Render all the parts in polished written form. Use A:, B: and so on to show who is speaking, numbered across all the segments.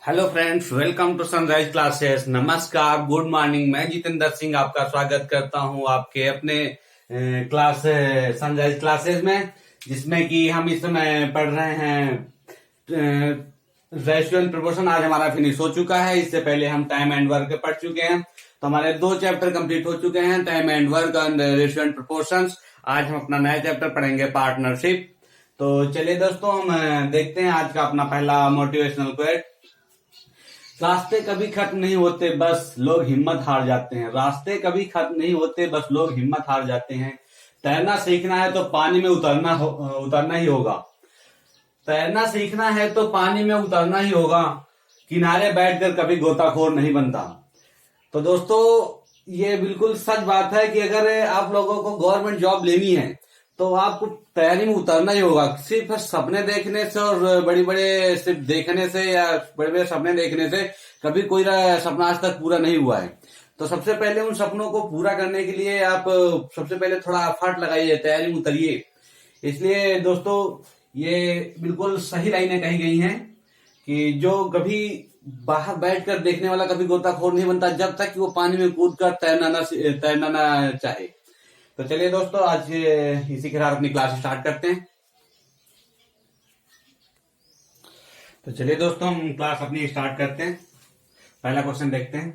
A: Hello friends, welcome to Sunrise Classes. नमस्कार, good morning. मैं जितेंद्र सिंह आपका स्वागत करता हूं आपके अपने क्लास सनराइज क्लासेस में, जिसमें कि हम इस समय पढ़ रहे हैं रेशियो एंड प्रोपोर्शन। आज हमारा फिनिश हो चुका है। इससे पहले हम टाइम एंड वर्क पढ़ चुके हैं, तो हमारे 2 चैप्टर कंप्लीट हो चुके हैं, time and work and ratio and proportions. आज हम अपना नया चैप्टर पढ़ेंगे, पार्टनरशिप। तो चलिए दोस्तों, हम देखते हैं आज का अपना पहला मोटिवेशनल क्वेट। रास्ते कभी खत्म नहीं होते, बस लोग हिम्मत हार जाते हैं। रास्ते कभी खत्म नहीं होते, बस लोग हिम्मत हार जाते हैं। तैरना सीखना है तो पानी में उतरना ही होगा। तैरना सीखना है तो पानी में उतरना ही होगा। किनारे बैठकर कभी गोताखोर नहीं बनता। तो दोस्तों, ये बिल्कुल सच बात है कि अगर आप लोगों को गवर्नमेंट जॉब लेनी है तो आपको तैयारी में उतरना ही होगा। सिर्फ सपने देखने से और बड़े बड़े सिर्फ देखने से या बड़े बड़े सपने देखने से कभी कोई सपना आज तक पूरा नहीं हुआ है। तो सबसे पहले उन सपनों को पूरा करने के लिए आप सबसे पहले थोड़ा एफर्ट लगाइए, तैयारी में उतरिए। इसलिए दोस्तों, ये बिल्कुल सही लाइनें कही गई हैं कि जो कभी बाहर बैठकर देखने वाला कभी गोताखोर नहीं बनता, जब तक कि वो पानी में कूद कर तैरना ना चाहे। तो चलिए दोस्तों, आज इसी के साथ अपनी क्लास स्टार्ट करते हैं। तो चलिए दोस्तों, हम क्लास अपनी स्टार्ट करते हैं। पहला क्वेश्चन देखते हैं।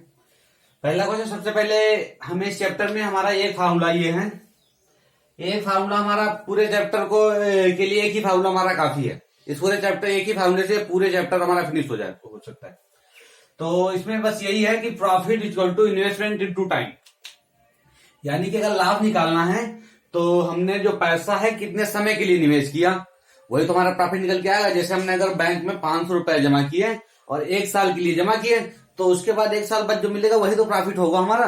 A: पहला क्वेश्चन, सबसे पहले हमें इस चैप्टर में हमारा एक फार्मूला ये है। एक फार्मूला हमारा पूरे चैप्टर को के लिए एक ही फार्मूला हमारा काफी है। इस पूरे चैप्टर एक ही फार्मूले से पूरे चैप्टर हमारा फिनिश हो सकता है। तो इसमें बस यही है कि profit equal to investment into time. यानी कि अगर लाभ निकालना है तो हमने जो पैसा है कितने समय के लिए निवेश किया, वही तो हमारा प्रॉफिट निकल के आएगा। जैसे हमने अगर बैंक में 500 रुपए जमा किए और 1 साल के लिए जमा किए, तो उसके बाद 1 साल बाद जो मिलेगा वही तो प्रॉफिट होगा हमारा।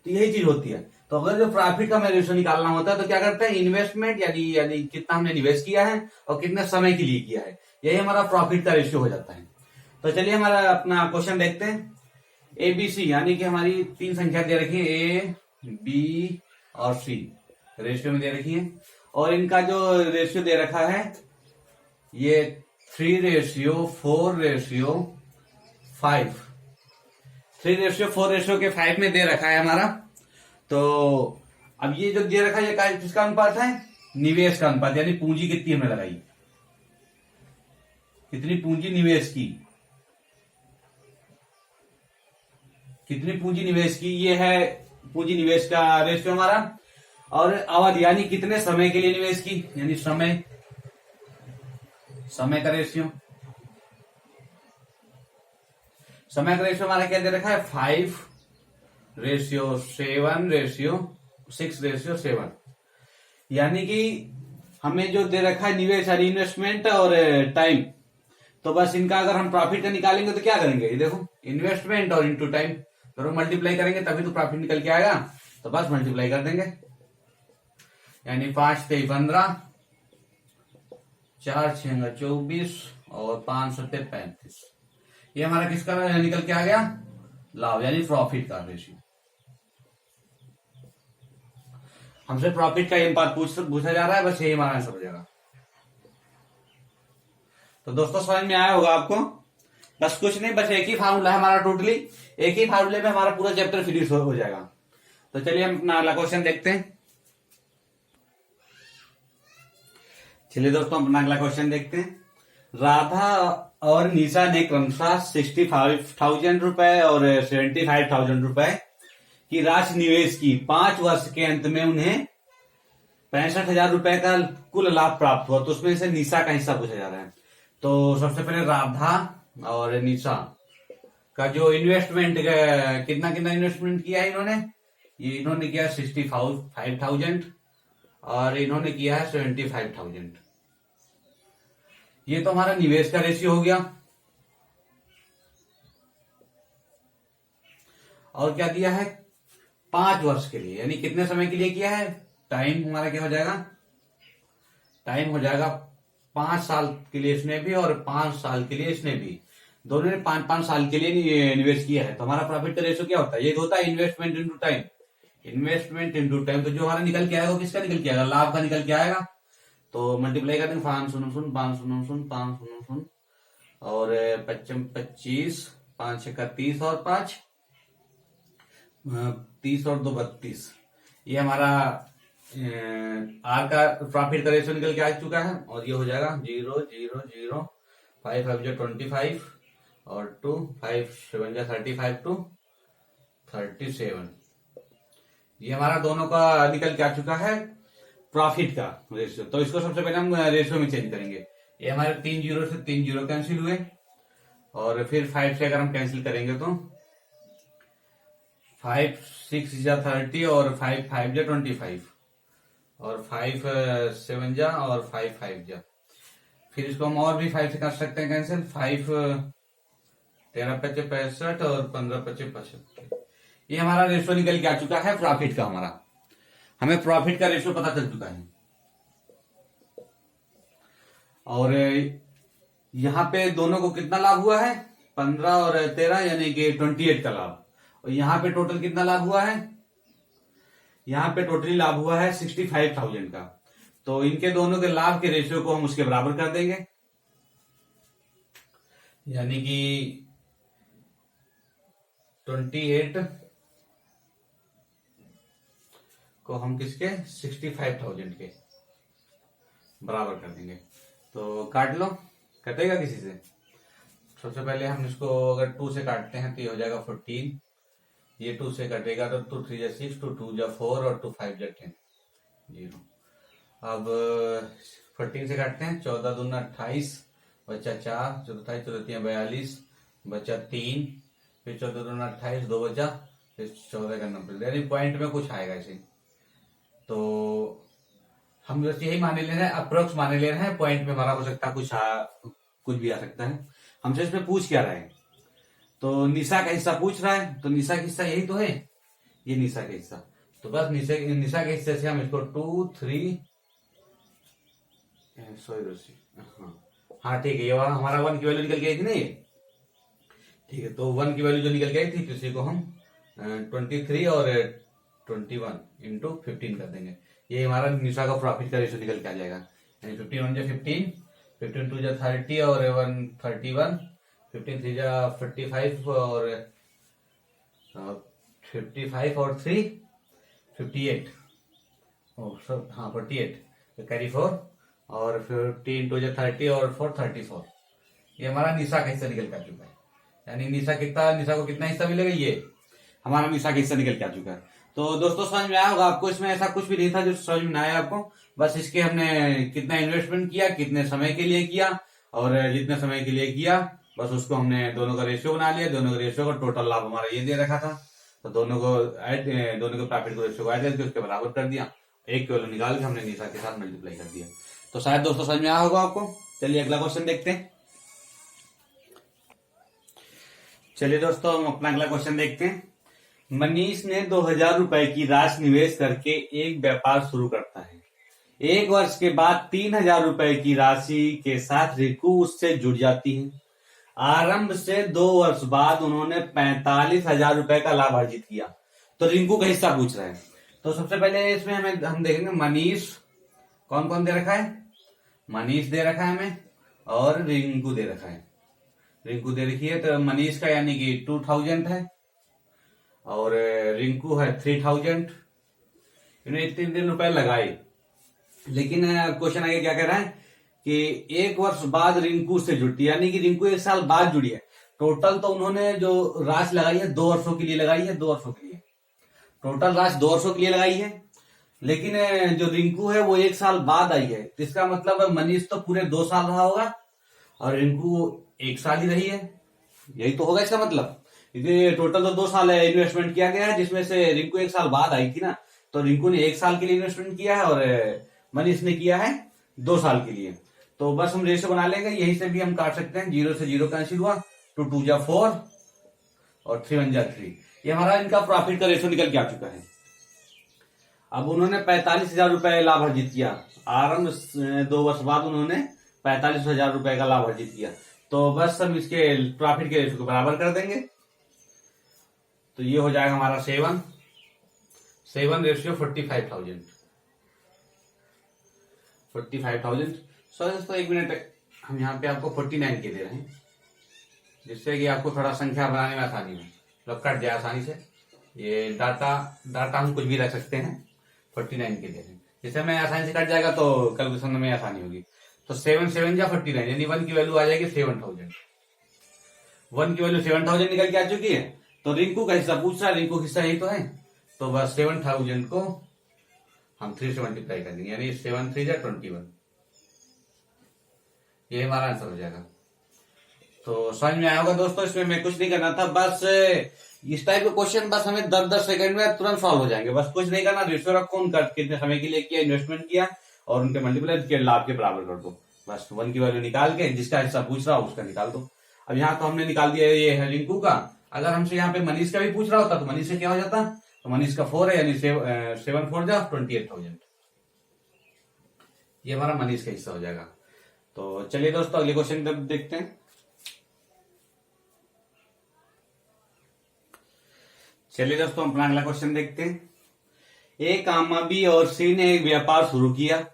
A: तो यही चीज होती है। तो अगर जो प्रॉफिट का हमें रेशियो निकालना होता है तो क्या करते हैं, इन्वेस्टमेंट यानी कितना हमने निवेश किया है और कितने समय के लिए किया है, यही हमारा प्रॉफिट का रेशियो हो जाता है। तो चलिए हमारा अपना क्वेश्चन देखते हैं। एबीसी यानी कि हमारी 3 संख्या दे रखी है, ए बी और सी रेशियो में दे रखी है। और इनका जो रेशियो दे रखा है ये 3:4:5। 3:4:5 में दे रखा है हमारा। तो अब ये जो दे रखा है ये किसका अनुपात है, निवेश का अनुपात। यानी पूंजी कितनी हमने लगाई, कितनी पूंजी निवेश की, कितनी पूंजी निवेश की, ये है पूंजी निवेश का रेशियो हमारा। और अवधि यानी कितने समय के लिए निवेश की, यानी समय का रेशियो। समय का रेशियो हमारा क्या दे रखा है, 5:7:6:7। यानी कि हमें जो दे रखा है निवेश यानी इन्वेस्टमेंट और टाइम, तो बस इनका अगर हम प्रॉफिट का निकालेंगे तो क्या करेंगे, ये देखो इन्वेस्टमेंट और इनटू टाइम दोनों मल्टीप्लाई करेंगे तभी तो प्रॉफिट निकल के आएगा। तो बस मल्टीप्लाई कर देंगे, यानी 5×3=15, 4×6=24 और 5×7=35। ये हमारा किसका निकल के आ गया, लाभ यानी प्रॉफिट का रेशियो। हमसे प्रॉफिट का इम्पाक्ट पूछा जा रहा है, बस यही हमारा आंसर हो जाएगा। तो दोस्तों, समझ में आया होगा आपको। बस कुछ नहीं, बस एक ही फार्मूला है हमारा, टोटली एक ही फार्मूले में हमारा पूरा चैप्टर फिनिश हो जाएगा। तो चलिए हम अपना अगला क्वेश्चन देखते हैं। चलिए दोस्तों, अपना अगला क्वेश्चन देखते हैं। राधा और निशा ने क्रमशः 65,000 रुपए और 75,000 रुपए की राशि निवेश की। 5 वर्ष के अंत में उन्हें 65,000 रुपए का कुल लाभ प्राप्त हुआ। तो उसमें से निशा का हिस्सा पूछा जा रहा है। तो सबसे पहले राधा और निशा का जो इन्वेस्टमेंट कितना इन्वेस्टमेंट किया है इन्होंने, ये इन्होंने किया 65,000 और इन्होंने किया है 75,000। ये तो हमारा निवेश का रेशियो हो गया। और क्या दिया है, 5 वर्ष के लिए, यानी कितने समय के लिए किया है, टाइम हमारा क्या हो जाएगा, टाइम हो जाएगा 5 साल के लिए इसने भी और 5 साल के लिए इसने भी, दोनों ने 5-5 साल के लिए निवेश किया है। तो हमारा प्रॉफिट का रेशियो क्या होता है, ये होता है investment into time. Investment into time, तो जो हमारा निकल के आएगा वो किसका निकल के आएगा, लाभ का निकल के आएगा। तो मल्टीप्लाई कर देंगे, 5×0=5×0=5×0=5 और 25, 5 छक्का 30 और 5 30 और 2 32। ये हमारा आर का प्रॉफिट का रेशियो निकल के आ चुका है और ये हो जाएगा 0 0 0 5 5 25 और 2 5 7 35 टू 37। ये हमारा दोनों का निकल के आ चुका है प्रॉफिट का रेशियो। तो इसको सबसे पहले हम रेशियो में चेंज करेंगे। ये हमारे 3 जीरो से 3 जीरो कैंसिल हुए और फिर 5 से अगर हम कैंसिल करेंगे तो 5 6 जा 30 और 5 5 जा 25 और 5 7 जा और 5 5 जा। फिर इसको हम और भी 5 से कर सकते हैं कैंसिल। 5 13 पच्चे 65 और 15 पच्चे 75। ये हमारा रेशियो निकल के आ चुका है प्रॉफिट का। हमारा हमें प्रॉफिट का रेशियो पता चल चुका है। और यहाँ पे दोनों को कितना लाभ हुआ है, 15 और 13 यानी कि 28 का लाभ। और यहाँ पे टोटल कितना लाभ हुआ है, यहाँ पे टोटली लाभ हुआ है 65,000 का। तो इनके दोनों के लाभ के रेशियो को हम उसके बराबर कर देंगे, यानी कि 28 को हम किसके 65,000 के बराबर कर देंगे। तो काट लो, कटेगा किसी से। सबसे पहले हम इसको अगर 2 से काटते हैं तो ये हो जाएगा 14। ये 2 से कटेगा तो 2 3 जा 6, 2 2 जा 4 और 2 5 जा 10 0। अब 14 से काटते हैं, 14 दूना 28 बच्चा 4, 14 24 42 बच्चा 3, फिर 14 दूना 28 2 बच्चा, फिर 14 का 90, यानी पॉइंट में कुछ आएगा ऐसे। तो हम बस यही माने ले रहे हैं, अप्रोक्स माने ले रहे हैं। पॉइंट में हमारा हो सकता है कुछ भी आ सकता है। हमसे इसमें पूछ क्या रहा है, तो निशा का हिस्सा पूछ रहा है। तो निशा का हिस्सा यही तो है, ये निशा का हिस्सा। तो बस निशा के हिस्से से हम इसको 2 3 हाँ ठीक है, ये हमारा 1 की वैल्यू निकल गई थी ना ये, ठीक है। तो 1 की वैल्यू जो निकल गई थी, तो इसी को हम 23 और 21 इंटू 15 कर देंगे। ये हमारा निशा का प्रॉफिट का रेशियो निकल के आ जाएगा, यानी 15 1 जा 15, 15 2 जा 30 और 1 31, 15 3 जा 45 और 55 और 3 58, हाँ 48, कैरी 4 और 15 2 जा 30 और 4 34। ये हमारा निशा का हिस्सा निकल के आ चुका है, यानी निशा को कितना हिस्सा मिलेगा, ये हमारा निशा का हिस्सा निकल के आ चुका है। तो दोस्तों समझ में आया होगा आपको, इसमें ऐसा कुछ भी नहीं था जो समझ में आया आपको। बस इसके हमने कितना इन्वेस्टमेंट किया, कितने समय के लिए किया, और जितने समय के लिए किया बस उसको हमने दोनों का रेशियो बना लिया। दोनों का रेशियो का टोटल लाभ हमारा ये दे रखा था, तो दोनों के प्रॉफिट को रेशियो को ऐड करके उसके बराबर कर दिया। एक वैल्यू निकाल के हमने निशा के साथ मल्टीप्लाई कर दिया। तो शायद दोस्तों समझ में आया होगा आपको। चलिए अगला क्वेश्चन देखते हैं। चलिए दोस्तों हम अपना अगला क्वेश्चन देखते हैं। मनीष ने 2,000 रुपए की राशि निवेश करके एक व्यापार शुरू करता है। 1 वर्ष के बाद 3,000 रुपए की राशि के साथ रिंकू उससे जुड़ जाती है। आरंभ से 2 वर्ष बाद उन्होंने 45,000 रुपए का लाभ अर्जित किया। तो रिंकू का हिस्सा पूछ रहा है। तो सबसे पहले इसमें हम देखेंगे मनीष कौन कौन दे रखा है। मनीष दे रखा है हमें और रिंकू दे रखा है। रिंकू दे रखी है, तो मनीष का यानी कि 2,000 है और रिंकू है 3,000। इन्हें इतने रुपए लगाए, लेकिन क्वेश्चन आगे क्या कह रहा है कि 1 वर्ष बाद रिंकू से जुड़ती है, यानी कि रिंकू 1 साल बाद जुड़ी है। टोटल तो उन्होंने जो राशि लगाई है 2 वर्षों के लिए लगाई है, 2 वर्षों के लिए टोटल राशि 2 वर्षों के लिए लगाई है। लेकिन जो रिंकू है वो 1 साल बाद आई है, तो इसका मतलब मनीष तो पूरे 2 साल रहा होगा और रिंकू 1 साल ही रही है। यही तो होगा इसका मतलब, क्योंकि टोटल तो 2 साल इन्वेस्टमेंट किया गया है, जिसमें से रिंकू 1 साल बाद आई थी ना। तो रिंकू ने 1 साल के लिए इन्वेस्टमेंट किया है और मनीष ने किया है 2 साल के लिए। तो बस हम रेशियो बना लेंगे, यही से भी हम काट सकते हैं। 0 से 0 कैंसिल हुआ, 2 2 जा 4 और 3 1 जा 3। ये हमारा इनका प्रॉफिट का रेशियो निकल के आ चुका है। अब उन्होंने 45,000 रुपए लाभ अर्जित किया। आरंभ 2 वर्ष बाद उन्होंने 45,000 रुपए का लाभ अर्जित किया। तो बस हम इसके प्रॉफिट के रेशियो को बराबर कर देंगे। तो ये हो जाएगा हमारा 7 रेशियो 45,000। सॉरी दोस्तों 1 मिनट, हम यहाँ पे आपको 49 के दे रहे हैं। जिससे कि आपको थोड़ा संख्या बनाने में आसानी हो, मतलब कट जाए आसानी से। ये डाटा हम कुछ भी रख सकते हैं 49 के लिए, जिससे हमें आसानी से कट जाएगा तो कैलकुलेशन में आसानी होगी। तो 7 7 या 49, यानी 1 की वैल्यू आ जाएगी 7000। 1 की वैल्यू 7000 निकल के आ चुकी है। तो रिंकू का हिस्सा पूछ रहा है, रिंकू का हिस्सा यही तो है, तो बस 7000 को हम 3 से मल्टीप्लाई कर देंगे, यानी 7 3 जा 21। ये हमारा आंसर हो जाएगा। तो समझ में आया होगा दोस्तों, इसमें मैं कुछ नहीं करना था, बस इस टाइप के क्वेश्चन बस हमें 10-10 सेकंड में तुरंत सॉल्व हो जाएंगे। बस कुछ नहीं करना, रेशियो रखो उनका, कितने समय के लिए किया, इन्वेस्टमेंट किया, और उनके मल्टीप्लाई के लाभ के बराबर कर दो। बस 1 की वैल्यू निकाल के जिसका हिस्सा पूछ रहा हो उसका निकाल दो। अब यहाँ तो हमने निकाल दिया, ये है रिंकू का। अगर हमसे यहाँ पे मनीष का भी पूछ रहा होता तो मनीष से क्या हो जाता, तो मनीष का 4 है, यानी 7 4 जा 28,000। ये हमारा मनीष का हिस्सा हो जाएगा। तो चलिए दोस्तों अगले क्वेश्चन देखते हैं। चलिए दोस्तों अपना अगला क्वेश्चन देखते हैं। ए कामा बी और सी ने एक व्यापार शुरू किया।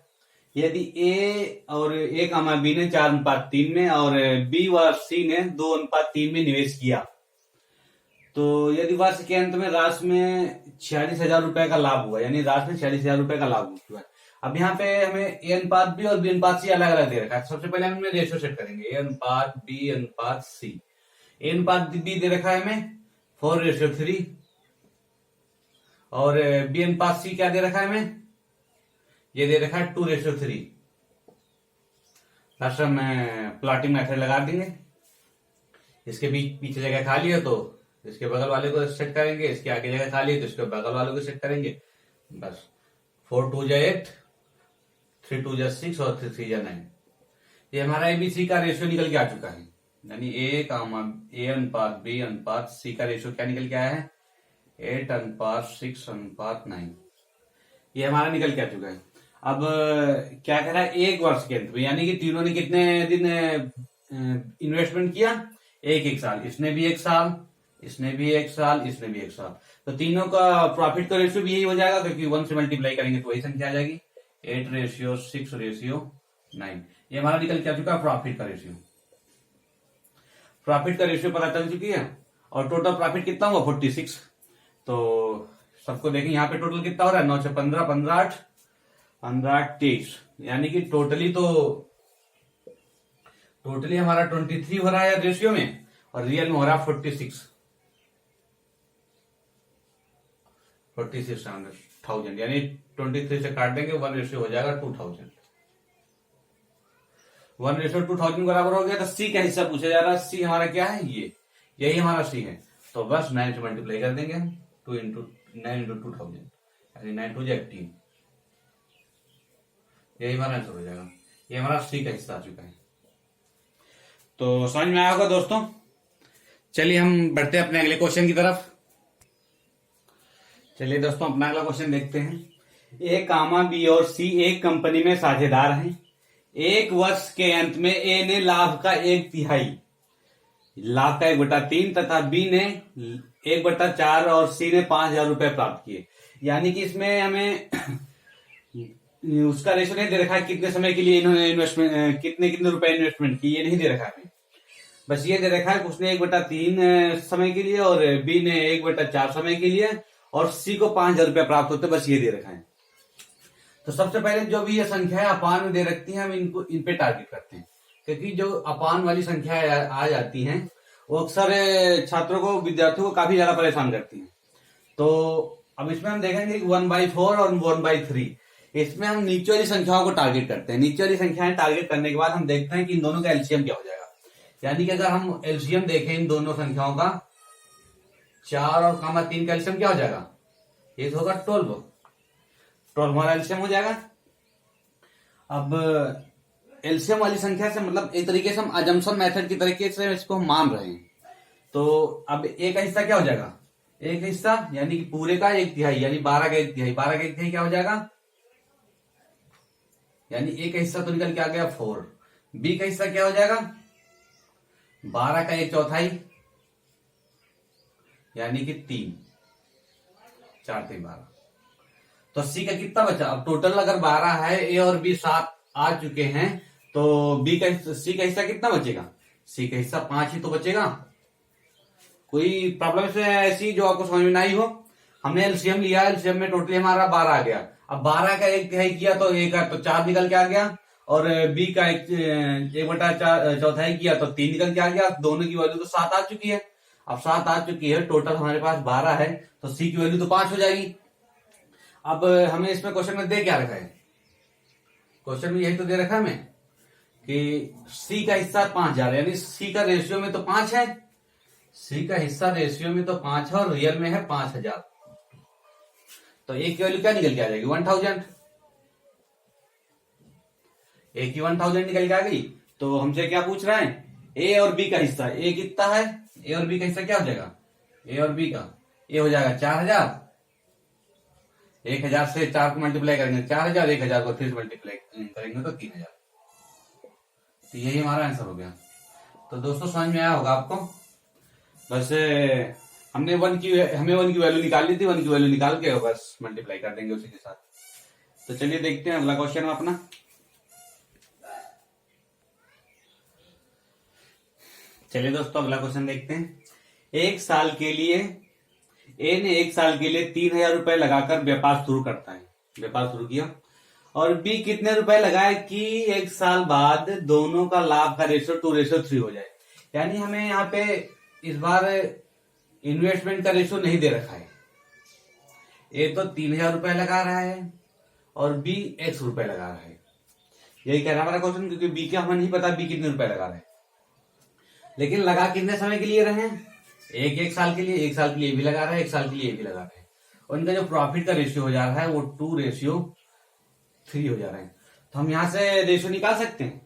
A: यदि ए और ए कामा बी ने 4:3 में और बी व सी ने 2:3 में निवेश किया, तो यदि वर्ष के अंत में राशि में 46,000 रुपए का लाभ हुआ, यानी राशि में 46,000 रुपए का लाभ हुआ। अब यहाँ पे हमें ए अनुपात बी और बी अनुपात सी अलग अलग दे रखा है। सबसे पहले हम रेशियो सेट करेंगे, ए अनुपात बी अनुपात सी। ए अनुपात बी दे रखा है हमें 4:3, और बी अनुपात सी क्या दे रखा है हमें, ये दे रखा है 2:3। लास्ट हम प्लॉटिंग मेथड लगा देंगे। इसके पीछे जगह खाली है तो इसके बगल वाले को सेट करेंगे, इसके आगे जगह खाली है तो इसके बगल वाले को सेट करेंगे। बस 4 2 जा 8, 3 2 जा 6 और 3 3 जा 9। ये हमारा एबीसी का रेशियो निकल के आ चुका है, यानी ए अनुपात बी अनुपात सी का रेशियो क्या निकल के आया है, 8:6:9। ये हमारा निकल के आ चुका है। अब क्या कह रहा है, एक वर्ष के अंत में, यानी कि तीनों ने कितने दिन इन्वेस्टमेंट किया, एक साल। इसने भी 1 साल, इसने भी 1 साल, इसने भी 1 साल। तो तीनों का प्रॉफिट का रेशियो भी यही हो जाएगा, क्योंकि 1 से मल्टीप्लाई करेंगे तो वही संख्या आ जाएगी, 8:6:9। ये हमारा निकल के आ चुका है प्रॉफिट का रेशियो। प्रॉफिट का रेशियो पता चल चुकी है, और टोटल प्रॉफिट कितना हुआ 46। तो सबको देखें यहाँ पे टोटल कितना हो रहा है, 9 से 15, 15 8, 15 8 23, यानी कि टोटली हमारा 23 हो रहा है रेशियो में, और रियल में हो रहा है 46,000, यानी 23 से काट देंगे 1 रेशियो हो जाएगा 2000। 1 रेशियो 2000 बराबर हो गया। तो सी का हिस्सा पूछा जा रहा है, सी हमारा क्या है, यही हमारा सी है। तो बस 9 से मल्टीप्लाई कर देंगे, 2 × 9 × 2000, यानी 9 2 18। यही हमारा आंसर हो जाएगा। ये हमारा सी का हिस्सा आ चुका है। तो समझ में आया होगा दोस्तों। चलिए हम बढ़ते हैं अपने अगले क्वेश्चन की तरफ। चलिए दोस्तों अपना अगला क्वेश्चन देखते हैं। ए कामा बी और सी एक कंपनी में साझेदार हैं। एक वर्ष के अंत में ए ने लाभ का 1/3, लाभ का 1/3 तथा बी ने 1/4 और सी ने 5,000 रुपए प्राप्त किए। यानी कि इसमें हमें उसका रेशो नहीं दे रखा है, कितने समय के लिए इन्होंने इन्वेस्टमेंट, कितने रुपए इन्वेस्टमेंट की, ये नहीं दे रखा है। बस ये दे रखा है उसने 1/3 समय के लिए, और बी ने 1/4 समय के लिए, और सी को 5,000 रुपया प्राप्त होते, बस ये दे रखा है। तो सबसे पहले जो भी ये संख्या है अपान में दे रखती है, हम इन पे टारगेट करते हैं, क्योंकि जो अपान वाली संख्या आ जाती हैं वो अक्सर छात्रों को, विद्यार्थियों को काफी ज्यादा परेशान करती हैं। तो अब इसमें हम देखेंगे 1/4 और 1/3, इसमें हम नीचे वाली संख्याओं को टारगेट करते हैं। नीचे वाली संख्याएं टारगेट करने के बाद हम देखते हैं कि इन दोनों का एलसीएम क्या हो जाएगा। यानी कि अगर हम एलसीएम देखें इन दोनों संख्याओं का, 4 और 3 का एलसीएम क्या हो जाएगा, ये तो होगा 12 हमारा एलसीएम हो जाएगा। अब एलसीएम वाली संख्या से मतलब एक तरीके से हम अजम्पशन मेथड की तरीके से इसको हम मान रहे हैं। तो अब एक हिस्सा क्या हो जाएगा, एक हिस्सा यानी कि पूरे का 1/3, यानी 12 का 1/3, 12 का 1/3 क्या हो जाएगा, यानी एक हिस्सा तो निकल के आ गया 4। बी का हिस्सा क्या हो जाएगा, 12 का 1/4, यानी कि 3, 4 3 12। तो सी का कितना बचा, अब टोटल अगर 12 है, ए और बी 7 आ चुके हैं, तो सी का हिस्सा कितना बचेगा, सी का हिस्सा 5 ही तो बचेगा। कोई प्रॉब्लम से ऐसी जो आपको समझ में नहीं हो। हमने एलसीएम लिया, एलसीएम में टोटली हमारा 12 आ गया। अब 12 का एक तिहाई किया तो एक तो 4 निकल के आ गया, और बी का एक बटा चौथाई किया तो 3 निकल के आ गया। दोनों की वैल्यू तो 7 आ चुकी है। अब 7 आ चुकी है, टोटल हमारे पास 12 है, तो सी की वैल्यू तो 5 हो जाएगी। अब हमें इसमें क्वेश्चन में दे क्या रखा है? क्वेश्चन में यही तो दे रखा है हमें कि सी का हिस्सा 5 जा रहा है, यानी सी का रेशियो में तो 5 है। सी का हिस्सा रेशियो में तो 5 है और रियल में है 5000। तो ए की वैल्यू क्या निकल के आ जाएगी? 1000। ए की 1000 निकल के आ गई। तो हमसे क्या पूछ रहा है? ए और बी का हिस्सा। ए कितना है? ए और बी का हिस्सा क्या हो जाएगा? ए और बी का ए हो जाएगा 4000। 1000 से 4 को मल्टीप्लाई करेंगे 4000, 1000 को 3 से मल्टीप्लाई करेंगे तो 3000। तो यही हमारा आंसर हो गया। तो दोस्तों समझ में आया होगा आपको। बस हमें वन की वैल्यू निकालनी थी, 1 की वैल्यू निकाल के बस मल्टीप्लाई कर देंगे उसी के साथ। तो चलिए देखते हैं अगला क्वेश्चन अपना। चलिए दोस्तों अगला क्वेश्चन देखते हैं। एक साल के लिए ए ने 1 साल के लिए 3000 रुपए लगाकर व्यापार शुरू करता है, व्यापार शुरू किया, और बी कितने रुपए लगाए कि 1 साल बाद दोनों का लाभ का रेशियो 2:3 हो जाए। यानी हमें यहाँ पे इस बार इन्वेस्टमेंट का रेशियो नहीं दे रखा है। ए तो 3000 रुपए लगा रहा है और बी x रुपए लगा रहा है। यही कह रहा है हमारा क्वेश्चन, क्योंकि बी का हमें नहीं पता बी कितने रुपए लगा रहा है, लेकिन लगा कितने समय के लिए रहे हैं? एक साल के लिए। 1 साल के लिए भी लगा रहा है, 1 साल के लिए भी लगा रहा है, और इनका जो प्रॉफिट का रेशियो हो जा रहा है वो 2:3 हो जा रहा है। तो हम यहाँ से रेशियो निकाल सकते हैं।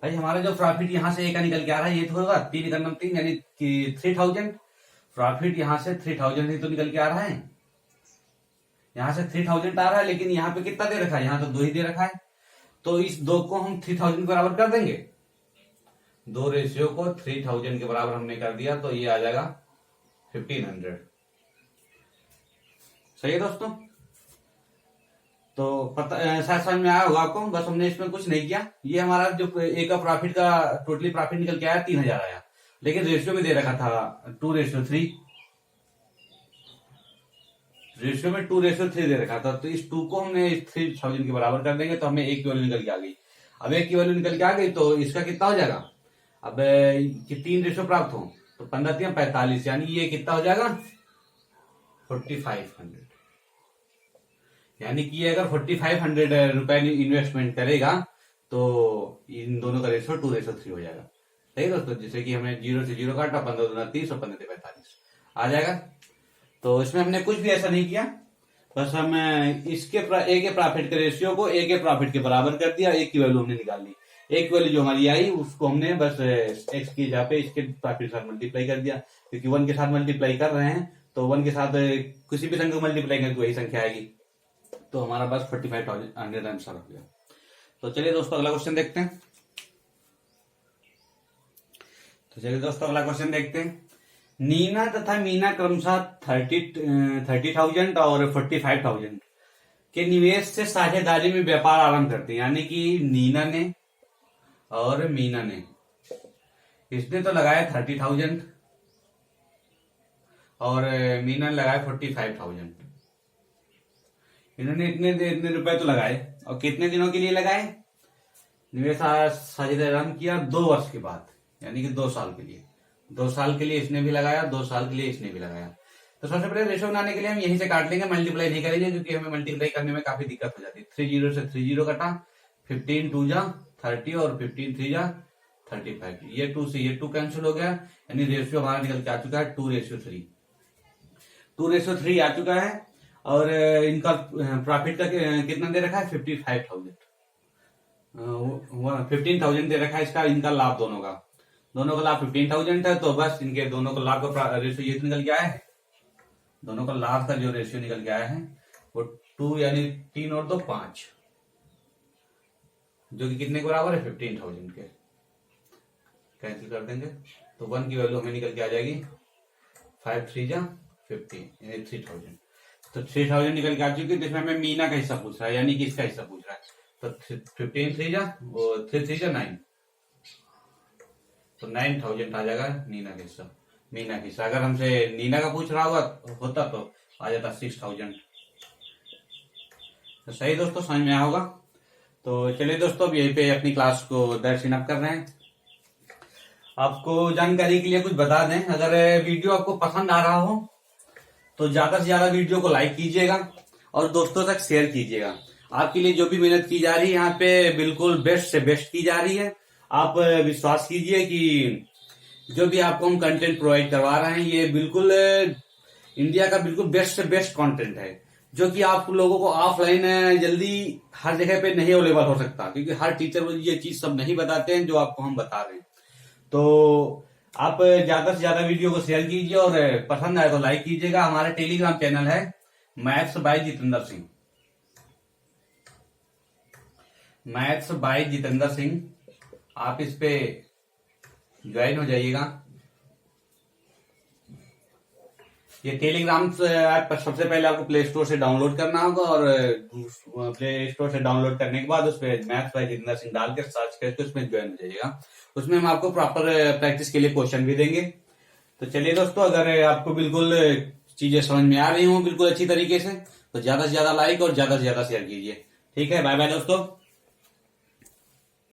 A: भाई हमारा जो प्रॉफिट यहाँ से ए का निकल के आ रहा है ये तो होगा 3 यानी कि 3000। प्रॉफिट यहाँ से 3000 ही तो निकल के आ रहा है, यहाँ से 3000 आ रहा है, लेकिन यहाँ पे कितना दे रखा है? यहाँ तो 2 ही दे रखा है। तो इस 2 को हम 3000 के बराबर कर देंगे। 2 रेशियो को 3000 के बराबर हमने कर दिया तो ये आ जाएगा 1500। सही है दोस्तों। तो पता शायद समझ में आया होगा आपको। बस हमने इसमें कुछ नहीं किया। ये हमारा जो ए का प्रॉफिट का टोटली प्रॉफिट निकल के आया 3000 आया, लेकिन रेशियो में दे रखा था 2:3। रेशियो में 2:3 दे रखा था, तो इस 2 को हमने 3000 के बराबर कर देंगे तो हमें एक की वैल्यू निकल के आ गई। अब एक की वैल्यू निकल के आ गई तो इसका कितना हो जाएगा? अब 3 रेशियो प्राप्त हो तो 15 45, यानी ये कितना हो जाएगा? 4500। यानी कि अगर 4500 रुपए इन्वेस्टमेंट करेगा तो इन दोनों का रेशियो 2:3 हो जाएगा। सही दोस्तों। जैसे कि हमें 0 से 0 काटा, 15 दूना 30 और 15 45 आ जाएगा। तो इसमें हमने कुछ भी ऐसा नहीं किया, बस हम इसके ए के प्रॉफिट के रेशियो को ए के प्रॉफिट के बराबर कर दिया। एक की वैल्यू हमने निकाल ली। एक की वैल्यू जो हमारी आई उसको हमने बस एक्स की जगह पे इसके प्रॉफिट के साथ मल्टीप्लाई कर दिया, क्योंकि 1 के साथ मल्टीप्लाई कर रहे हैं तो 1 के साथ किसी भी संख्या को मल्टीप्लाई करें तो वही संख्या आएगी। तो हमारा बस 4500 आंसर हो गया। तो चलिए दोस्तों अगला क्वेश्चन देखते हैं। नीना तथा मीना क्रमशः 30,000 और 45,000 के निवेश से साझेदारी में व्यापार आरंभ करते हैं। यानी कि नीना ने और मीना ने, इसने तो लगाया 30,000 और मीना ने लगाया 45,000। इन्होंने इतने रुपए तो लगाए, और कितने दिनों के लिए लगाए? निवेश साझेदारी आरंभ किया 2 वर्ष के बाद, यानी कि 2 साल के लिए। 2 साल के लिए इसने भी लगाया, 2 साल के लिए इसने भी लगाया। तो सबसे पहले रेशो बनाने के लिए हम यहीं से काट लेंगे, मल्टीप्लाई नहीं करेंगे, क्योंकि हमें मल्टीप्लाई करने में काफी दिक्कत हो जाती है। 30 से 30 कटा, 15 2 जा 30 और 15 3 जा 35। ये 2 से ये 2 कैंसिल हो गया, यानी रेशियो हमारा निकल के आ चुका है 2:3। 2:3 आ चुका है, और इनका प्रॉफिट का कितना दे रखा है? 55,000। 15,000 दे रखा है इसका, इनका लाभ दोनों का लाभ 15,000 है। तो बस इनके दोनों का लाभ का रेशियो ये निकल के आया है। दोनों का लाभ का जो रेशियो निकल के आया है वो 2, यानी 3 और 2 5, जो कि कितने के बराबर है? 15,000 के। कैंसिल कर देंगे तो 1 की वैल्यू हमें निकल के आ जाएगी 5 3 जा 15, यानी 3000। तो 3000 निकल के आ चुकी है, जिसमें हमें मीना का हिस्सा पूछ रहा है, यानी कि इसका हिस्सा पूछ रहा है। तो 15 3 जा 3 3 जा 9, तो 9000 आ जाएगा मीना की हिस्सा। अगर हमसे नीना का पूछ रहा होता तो आ जाता 6000। तो सही दोस्तों, समझ में आया होगा। तो चलिए दोस्तों, अब यहीं पे अपनी क्लास को दर्शन अप कर रहे हैं। आपको जानकारी के लिए कुछ बता दें, अगर वीडियो आपको पसंद आ रहा हो तो ज्यादा से ज्यादा वीडियो को लाइक कीजिएगा और दोस्तों तक शेयर कीजिएगा। आपके लिए जो भी मेहनत की जा रही है यहाँ पे बिल्कुल बेस्ट से बेस्ट की जा रही है। आप विश्वास कीजिए कि जो भी आपको हम कंटेंट प्रोवाइड करवा रहे हैं ये बिल्कुल इंडिया का बिल्कुल बेस्ट से बेस्ट कंटेंट है, जो कि आप लोगों को ऑफलाइन जल्दी हर जगह पे नहीं अवेलेबल हो सकता, क्योंकि हर टीचर ये चीज सब नहीं बताते हैं जो आपको हम बता रहे हैं। तो आप ज्यादा से ज्यादा वीडियो को शेयर कीजिए और पसंद आए तो लाइक कीजिएगा। हमारा टेलीग्राम चैनल है maths by Jitendra Singh, maths by Jitendra Singh. आप इस पे ज्वाइन हो जाइएगा। ये टेलीग्राम ऐप सबसे पहले आपको प्ले स्टोर से डाउनलोड करना होगा और प्ले स्टोर से डाउनलोड करने के बाद उस पर मैथ्स बाय जितेंद्र सिंह डाल के सर्च करके उसमें ज्वाइन हो जाइएगा। उसमें हम आपको प्रॉपर प्रैक्टिस के लिए क्वेश्चन भी देंगे। तो चलिए दोस्तों, अगर आपको बिल्कुल चीजें समझ में आ रही हो बिल्कुल अच्छी तरीके से, तो ज्यादा से ज्यादा लाइक और ज्यादा से ज्यादा शेयर कीजिए। ठीक है, बाय बाय दोस्तों।